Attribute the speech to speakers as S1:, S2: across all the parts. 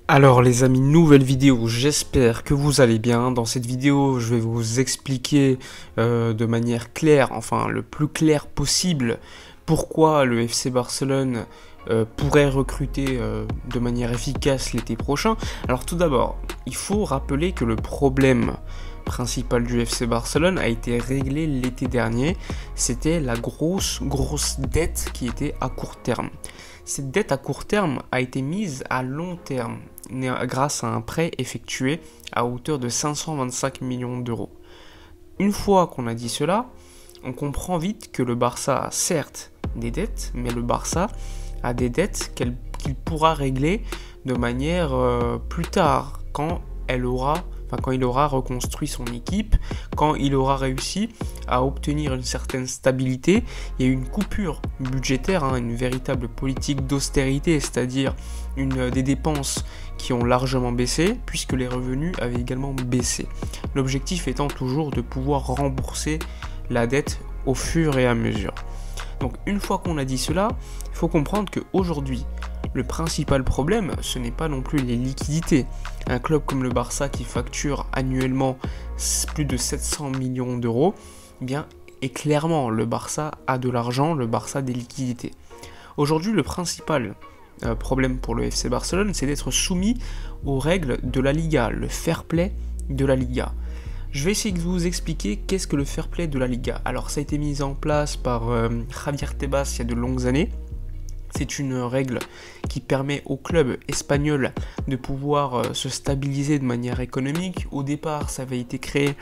S1: Alors les amis, nouvelle vidéo, j'espère que vous allez bien. Dans cette vidéo, je vais vous expliquer de manière claire, enfin le plus clair possible, pourquoi le FC Barcelone pourrait recruter de manière efficace l'été prochain. Alors tout d'abord, il faut rappeler que le problème principal du FC Barcelone a été réglé l'été dernier. C'était la grosse dette qui était à court terme. Cette dette à court terme a été mise à long terme grâce à un prêt effectué à hauteur de 525 millions d'euros. Une fois qu'on a dit cela, on comprend vite que le Barça a certes des dettes, mais le Barça a des dettes qu'il pourra régler de manière plus tard, quand il aura reconstruit son équipe, quand il aura réussi à obtenir une certaine stabilité et une coupure budgétaire, une véritable politique d'austérité, c'est-à-dire des dépenses qui ont largement baissé, puisque les revenus avaient également baissé. L'objectif étant toujours de pouvoir rembourser la dette au fur et à mesure. Donc une fois qu'on a dit cela, il faut comprendre qu'aujourd'hui, le principal problème, ce n'est pas non plus les liquidités. Un club comme le Barça qui facture annuellement plus de 700 millions d'euros, et clairement, le Barça a de l'argent, le Barça a des liquidités. Aujourd'hui, le principal problème pour le FC Barcelone, c'est d'être soumis aux règles de la Liga, le fair play de la Liga. Je vais essayer de vous expliquer qu'est-ce que le fair play de la Liga. Alors ça a été mis en place par Javier Tebas il y a de longues années. C'est une règle qui permet aux clubs espagnols de pouvoir se stabiliser de manière économique. Au départ, ça avait été créé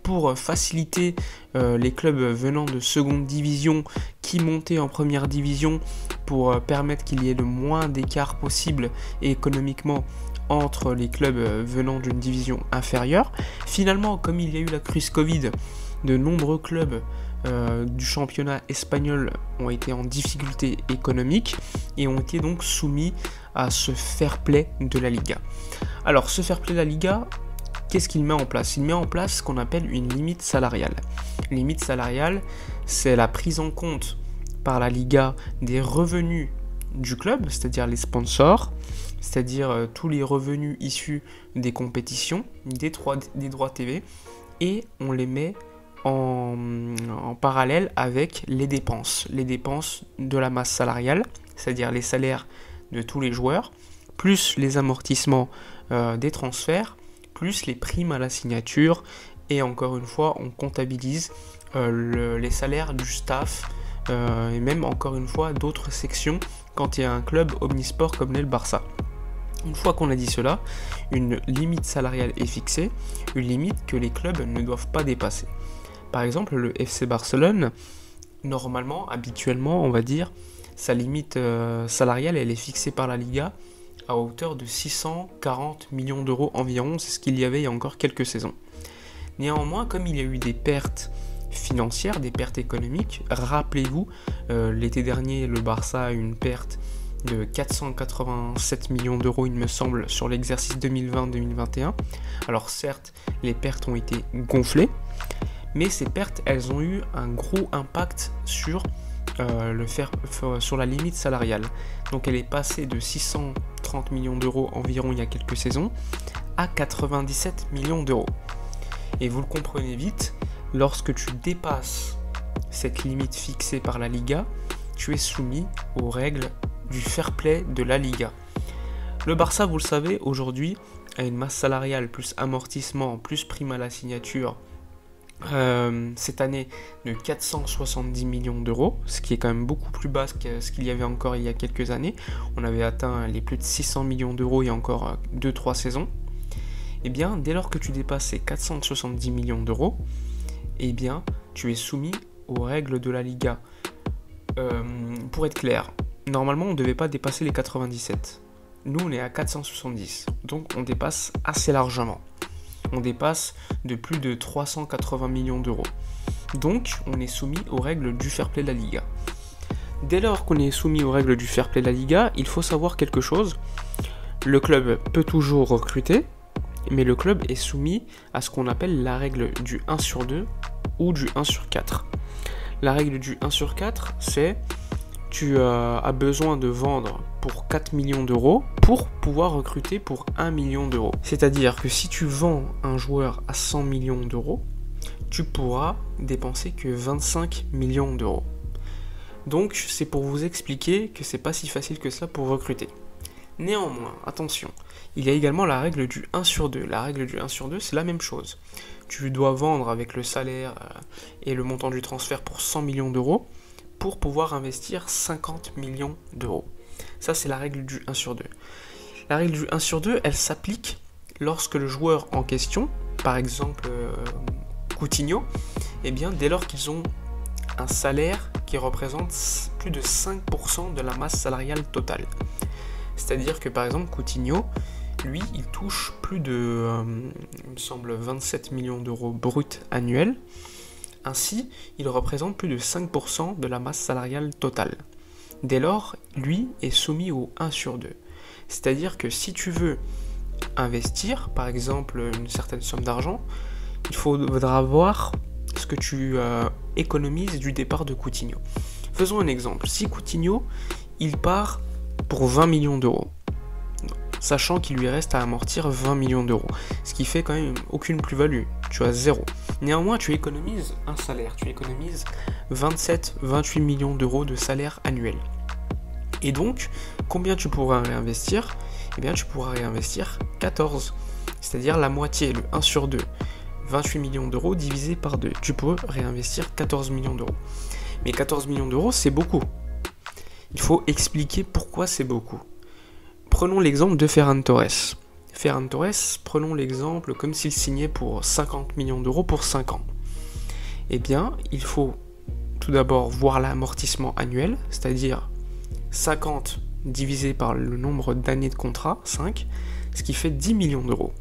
S1: pour faciliter les clubs venant de seconde division qui montaient en première division, pour permettre qu'il y ait le moins d'écart possible économiquement entre les clubs venant d'une division inférieure. Finalement, comme il y a eu la crise Covid, de nombreux clubs du championnat espagnol ont été en difficulté économique et ont été donc soumis à ce fair play de la Liga. Alors ce fair play de la Liga, qu'est-ce qu'il met en place? Il met en place ce qu'on appelle une limite salariale. Limite salariale, c'est la prise en compte par la Liga des revenus du club, c'est-à-dire les sponsors, c'est-à-dire tous les revenus issus des compétitions, des droits TV, et on les met en parallèle avec les dépenses de la masse salariale, c'est-à-dire les salaires de tous les joueurs, plus les amortissements des transferts, plus les primes à la signature, et encore une fois, on comptabilise les salaires du staff, et même encore une fois d'autres sections quand il y a un club omnisport comme l'est le Barça. Une fois qu'on a dit cela, une limite salariale est fixée, une limite que les clubs ne doivent pas dépasser. Par exemple, le FC Barcelone, normalement, habituellement, on va dire, sa limite salariale, elle est fixée par la Liga à hauteur de 640 millions d'euros environ, c'est ce qu'il y avait il y a encore quelques saisons. Néanmoins, comme il y a eu des pertes financières, des pertes économiques, rappelez-vous, l'été dernier, le Barça a eu une perte de 487 millions d'euros, il me semble, sur l'exercice 2020-2021. Alors certes, les pertes ont été gonflées, mais ces pertes, elles ont eu un gros impact sur la limite salariale. Donc elle est passée de 630 millions d'euros environ il y a quelques saisons à 97 millions d'euros. Et vous le comprenez vite, lorsque tu dépasses cette limite fixée par la Liga, tu es soumis aux règles du fair play de la Liga. Le Barça, vous le savez, aujourd'hui a une masse salariale plus amortissement, plus prime à la signature, cette année de 470 millions d'euros, ce qui est quand même beaucoup plus bas que ce qu'il y avait encore il y a quelques années. On avait atteint les plus de 600 millions d'euros il y a encore 2-3 saisons. Et bien, dès lors que tu dépasses ces 470 millions d'euros, et bien, tu es soumis aux règles de la Liga. Pour être clair, normalement, on ne devait pas dépasser les 97. Nous, on est à 470, donc on dépasse assez largement. On dépasse de plus de 380 millions d'euros. Donc, on est soumis aux règles du fair play de la Liga. Dès lors qu'on est soumis aux règles du fair play de la Liga, il faut savoir quelque chose. Le club peut toujours recruter, mais le club est soumis à ce qu'on appelle la règle du 1 sur 2 ou du 1 sur 4. La règle du 1 sur 4, c'est tu as besoin de vendre pour 4 millions d'euros pour pouvoir recruter pour 1 million d'euros. C'est-à-dire que si tu vends un joueur à 100 millions d'euros, tu pourras dépenser que 25 millions d'euros. Donc c'est pour vous expliquer que c'est pas si facile que ça pour recruter. Néanmoins, attention, il y a également la règle du 1 sur 2. La règle du 1 sur 2, c'est la même chose. Tu dois vendre avec le salaire et le montant du transfert pour 100 millions d'euros pour pouvoir investir 50 millions d'euros. Ça, c'est la règle du 1 sur 2. La règle du 1 sur 2, elle s'applique lorsque le joueur en question, par exemple Coutinho, eh bien, dès lors qu'ils ont un salaire qui représente plus de 5% de la masse salariale totale. C'est-à-dire que par exemple Coutinho, lui, il touche plus de, il me semble, 27 millions d'euros bruts annuels. Ainsi, il représente plus de 5% de la masse salariale totale. Dès lors, lui est soumis au 1 sur 2. C'est-à-dire que si tu veux investir, par exemple, une certaine somme d'argent, il faudra voir ce que tu économises du départ de Coutinho. Faisons un exemple. Si Coutinho, il part pour 20 millions d'euros, sachant qu'il lui reste à amortir 20 millions d'euros, ce qui fait quand même aucune plus-value, tu as zéro. Néanmoins, tu économises un salaire, tu économises 27-28 millions d'euros de salaire annuel. Et donc, combien tu pourras réinvestir? Eh bien, tu pourras réinvestir 14, c'est-à-dire la moitié, le 1 sur 2. 28 millions d'euros divisé par 2, tu peux réinvestir 14 millions d'euros. Mais 14 millions d'euros, c'est beaucoup. Il faut expliquer pourquoi c'est beaucoup. Prenons l'exemple de Ferran Torres. Ferran Torres, prenons l'exemple comme s'il signait pour 50 millions d'euros pour 5 ans. Eh bien, il faut tout d'abord voir l'amortissement annuel, c'est-à-dire 50 divisé par le nombre d'années de contrat, 5, ce qui fait 10 millions d'euros.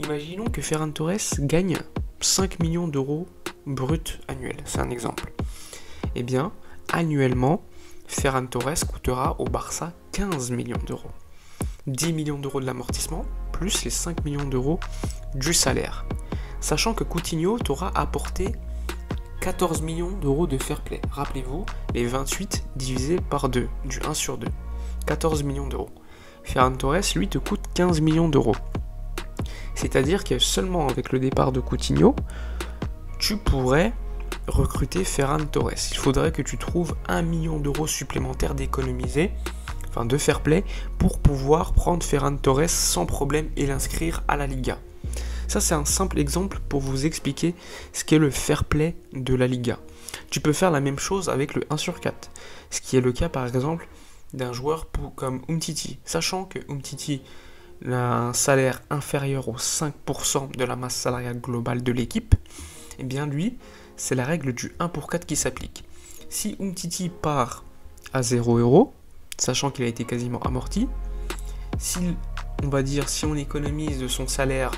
S1: Imaginons que Ferran Torres gagne 5 millions d'euros bruts annuels, c'est un exemple. Eh bien, annuellement, Ferran Torres coûtera au Barça 15 millions d'euros. 10 millions d'euros de l'amortissement, plus les 5 millions d'euros du salaire. Sachant que Coutinho t'aura apporté 14 millions d'euros de fair play. Rappelez-vous, les 28 divisé par 2, du 1 sur 2. 14 millions d'euros. Ferran Torres, lui, te coûte 15 millions d'euros. C'est-à-dire que seulement avec le départ de Coutinho, tu pourrais recruter Ferran Torres. Il faudrait que tu trouves 1 million d'euros supplémentaires d'économiser, enfin de fair play, pour pouvoir prendre Ferran Torres sans problème et l'inscrire à la Liga. Ça, c'est un simple exemple pour vous expliquer ce qu'est le fair play de la Liga. Tu peux faire la même chose avec le 1 sur 4, ce qui est le cas par exemple d'un joueur comme Umtiti. Sachant que Umtiti a un salaire inférieur aux 5% de la masse salariale globale de l'équipe, eh bien lui, c'est la règle du 1 pour 4 qui s'applique. Si Umtiti part à 0 €, sachant qu'il a été quasiment amorti, si on économise de son salaire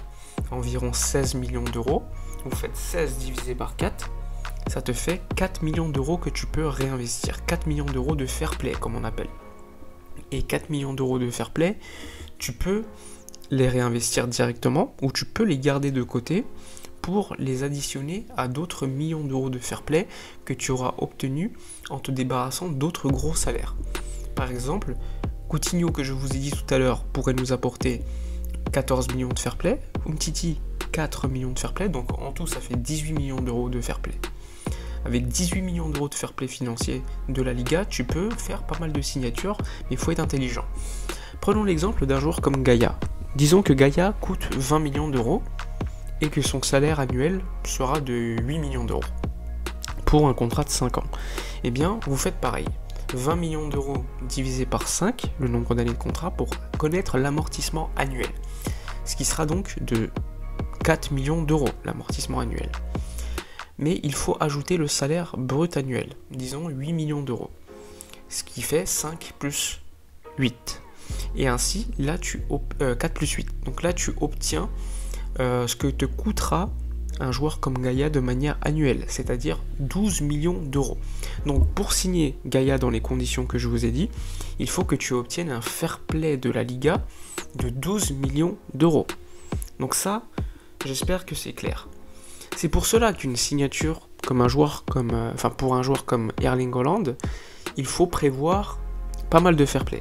S1: environ 16 millions d'euros, vous faites 16 divisé par 4, ça te fait 4 millions d'euros que tu peux réinvestir. 4 millions d'euros de fair play, comme on appelle. Et 4 millions d'euros de fair play, tu peux les réinvestir directement ou tu peux les garder de côté pour les additionner à d'autres millions d'euros de fair play que tu auras obtenus en te débarrassant d'autres gros salaires. Par exemple, Coutinho, que je vous ai dit tout à l'heure, pourrait nous apporter 14 millions de fair play, Umtiti 4 millions de fair play, donc en tout ça fait 18 millions d'euros de fair play. Avec 18 millions d'euros de fair play financier de la Liga, tu peux faire pas mal de signatures, mais il faut être intelligent. Prenons l'exemple d'un joueur comme Gaya. Disons que Gaya coûte 20 millions d'euros et que son salaire annuel sera de 8 millions d'euros pour un contrat de 5 ans. Eh bien, vous faites pareil. 20 millions d'euros divisé par 5, le nombre d'années de contrat, pour connaître l'amortissement annuel. Ce qui sera donc de 4 millions d'euros, l'amortissement annuel. Mais il faut ajouter le salaire brut annuel, disons 8 millions d'euros. Ce qui fait 5 plus 8. Et ainsi, là, 4 plus 8. Donc là, tu obtiens ce que te coûtera un joueur comme Gaya de manière annuelle, c'est-à-dire 12 millions d'euros. Donc pour signer Gaya dans les conditions que je vous ai dit, il faut que tu obtiennes un fair play de la Liga de 12 millions d'euros. Donc ça, j'espère que c'est clair. C'est pour cela qu'une signature pour un joueur comme Erling Haaland, il faut prévoir pas mal de fair play.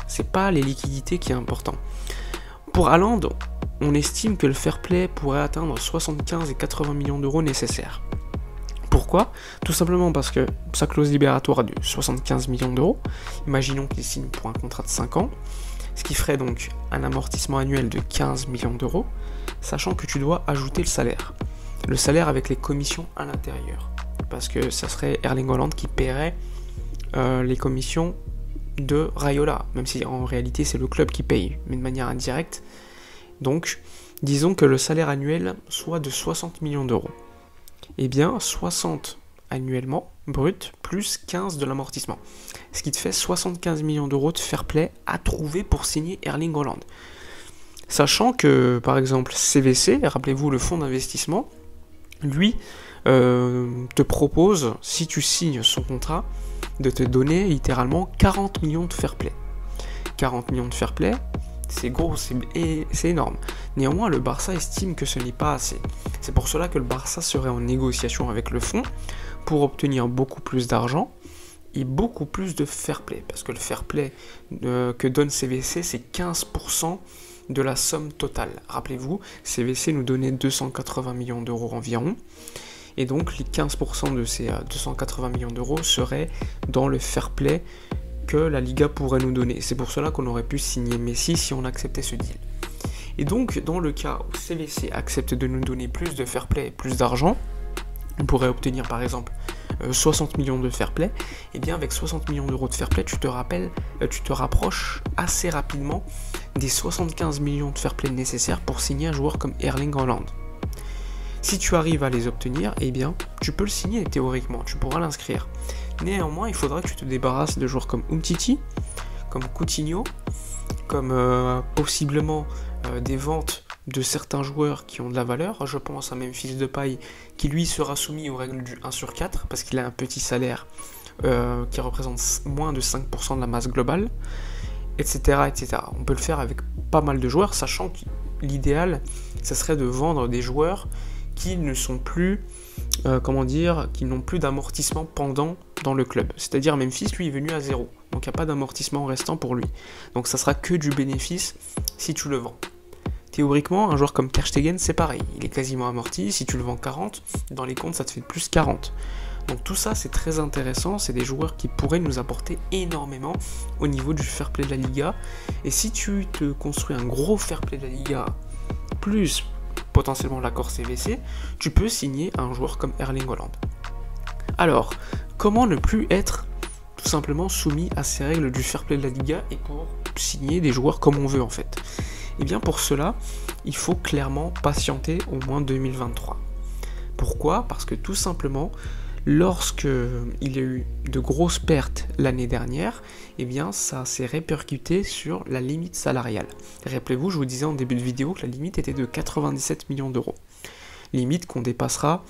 S1: C'est pas les liquidités qui est important. Pour Haaland, on estime que le fair play pourrait atteindre 75 et 80 millions d'euros nécessaires. Pourquoi? Tout simplement parce que sa clause libératoire est de 75 millions d'euros. Imaginons qu'il signe pour un contrat de 5 ans, ce qui ferait donc un amortissement annuel de 15 millions d'euros, sachant que tu dois ajouter le salaire. Le salaire avec les commissions à l'intérieur. Parce que ça serait Erling Haaland qui paierait les commissions de Raiola, même si en réalité c'est le club qui paye, mais de manière indirecte. Donc, disons que le salaire annuel soit de 60 millions d'euros. Eh bien, 60 annuellement, brut, plus 15 de l'amortissement. Ce qui te fait 75 millions d'euros de fair play à trouver pour signer Erling Haaland. Sachant que, par exemple, CVC, rappelez-vous le fonds d'investissement, lui, te propose, si tu signes son contrat, de te donner littéralement 40 millions de fair play. 40 millions de fair play, c'est gros, c'est énorme. Néanmoins, le Barça estime que ce n'est pas assez. C'est pour cela que le Barça serait en négociation avec le fonds pour obtenir beaucoup plus d'argent et beaucoup plus de fair play. Parce que le fair play que donne CVC, c'est 15% de la somme totale. Rappelez-vous, CVC nous donnait 280 millions d'euros environ. Et donc, les 15% de ces 280 millions d'euros seraient dans le fair play que la Liga pourrait nous donner. C'est pour cela qu'on aurait pu signer Messi si on acceptait ce deal. Et donc, dans le cas où CVC accepte de nous donner plus de fair play et plus d'argent, on pourrait obtenir par exemple 60 millions de fair play, et bien avec 60 millions d'euros de fair play, tu te rapproches assez rapidement des 75 millions de fair play nécessaires pour signer un joueur comme Erling Haaland. Si tu arrives à les obtenir, eh bien, tu peux le signer théoriquement, tu pourras l'inscrire. Néanmoins, il faudra que tu te débarrasses de joueurs comme Umtiti, comme Coutinho, comme possiblement des ventes de certains joueurs qui ont de la valeur. Je pense à Memphis Depay, qui lui sera soumis aux règles du 1/4, parce qu'il a un petit salaire qui représente moins de 5% de la masse globale, etc., etc. On peut le faire avec pas mal de joueurs, sachant que l'idéal, ça serait de vendre des joueurs qui ne sont plus, qui n'ont plus d'amortissement pendant dans le club. C'est-à-dire Memphis, lui, est venu à 0. Donc il n'y a pas d'amortissement restant pour lui. Donc ça sera que du bénéfice si tu le vends. Théoriquement, un joueur comme Ter Stegen, c'est pareil. Il est quasiment amorti. Si tu le vends 40, dans les comptes, ça te fait plus 40. Donc tout ça, c'est très intéressant. C'est des joueurs qui pourraient nous apporter énormément au niveau du fair play de la Liga. Et si tu te construis un gros fair play de la Liga, plus potentiellement l'accord CVC, tu peux signer un joueur comme Erling Haaland. Alors, comment ne plus être tout simplement soumis à ces règles du fair play de la Liga et pour signer des joueurs comme on veut en fait? Et bien pour cela, il faut clairement patienter au moins 2023. Pourquoi? Parce que tout simplement, lorsque il y a eu de grosses pertes l'année dernière, eh bien ça s'est répercuté sur la limite salariale. Rappelez-vous, je vous disais en début de vidéo que la limite était de 97 millions d'euros. Limite qu'on dépassera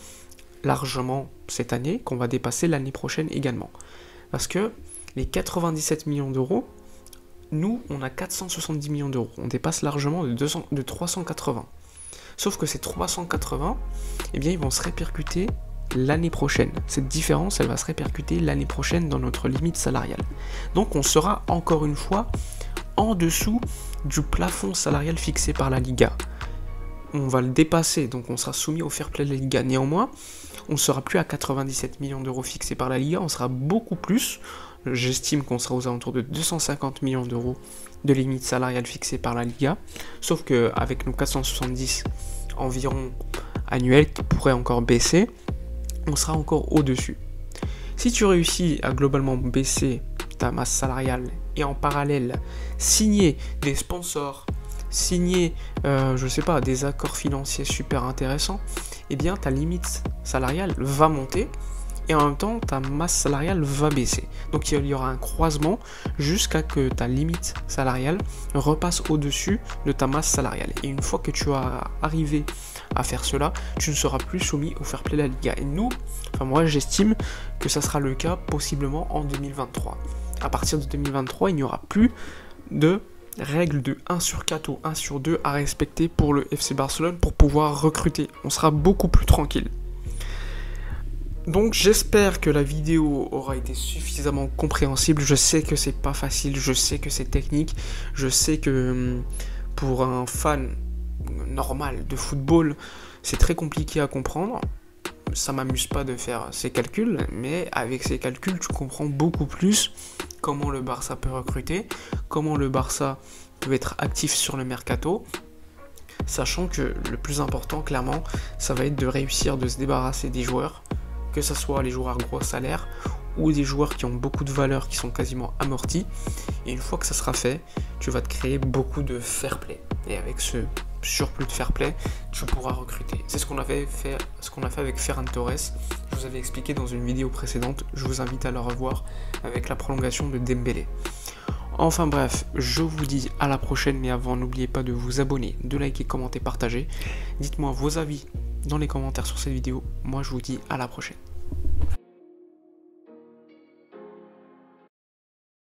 S1: largement cette année, qu'on va dépasser l'année prochaine également. Parce que les 97 millions d'euros, nous, on a 470 millions d'euros. On dépasse largement de 380. Sauf que ces 380, eh bien, ils vont se répercuter l'année prochaine. Cette différence, elle va se répercuter l'année prochaine dans notre limite salariale. Donc, on sera encore une fois en dessous du plafond salarial fixé par la Liga. On va le dépasser, donc on sera soumis au fair play de la Liga. Néanmoins, on ne sera plus à 97 millions d'euros fixés par la Liga, on sera beaucoup plus. J'estime qu'on sera aux alentours de 250 millions d'euros de limite salariale fixée par la Liga. Sauf qu'avec nos 470 environ annuels qui pourraient encore baisser, on sera encore au-dessus. Si tu réussis à globalement baisser ta masse salariale et en parallèle signer des sponsors, signer, des accords financiers super intéressants, eh bien ta limite salariale va monter et en même temps ta masse salariale va baisser. Donc il y aura un croisement jusqu'à que ta limite salariale repasse au-dessus de ta masse salariale. Et une fois que tu as arrivé à faire cela, tu ne seras plus soumis au fair play de la Liga. Et moi j'estime que ça sera le cas possiblement en 2023. À partir de 2023, il n'y aura plus de règles de 1/4 ou 1/2 à respecter pour le FC Barcelone pour pouvoir recruter. On sera beaucoup plus tranquille. Donc j'espère que la vidéo aura été suffisamment compréhensible. Je sais que c'est pas facile, je sais que c'est technique, je sais que pour un fan normal de football, c'est très compliqué à comprendre. Ça m'amuse pas de faire ces calculs, mais avec ces calculs, tu comprends beaucoup plus comment le Barça peut recruter, comment le Barça peut être actif sur le mercato, sachant que le plus important, clairement, ça va être de réussir de se débarrasser des joueurs, que ce soit les joueurs à gros salaire ou des joueurs qui ont beaucoup de valeur, qui sont quasiment amortis. Et une fois que ça sera fait, tu vas te créer beaucoup de fair play. Et avec ce surplus de fair play, tu pourras recruter. C'est ce qu'on a fait avec Ferran Torres. Je vous avais expliqué dans une vidéo précédente. Je vous invite à la revoir avec la prolongation de Dembélé. Enfin bref, je vous dis à la prochaine, mais avant, n'oubliez pas de vous abonner, de liker, commenter, partager. Dites-moi vos avis dans les commentaires sur cette vidéo. Moi, je vous dis à la prochaine.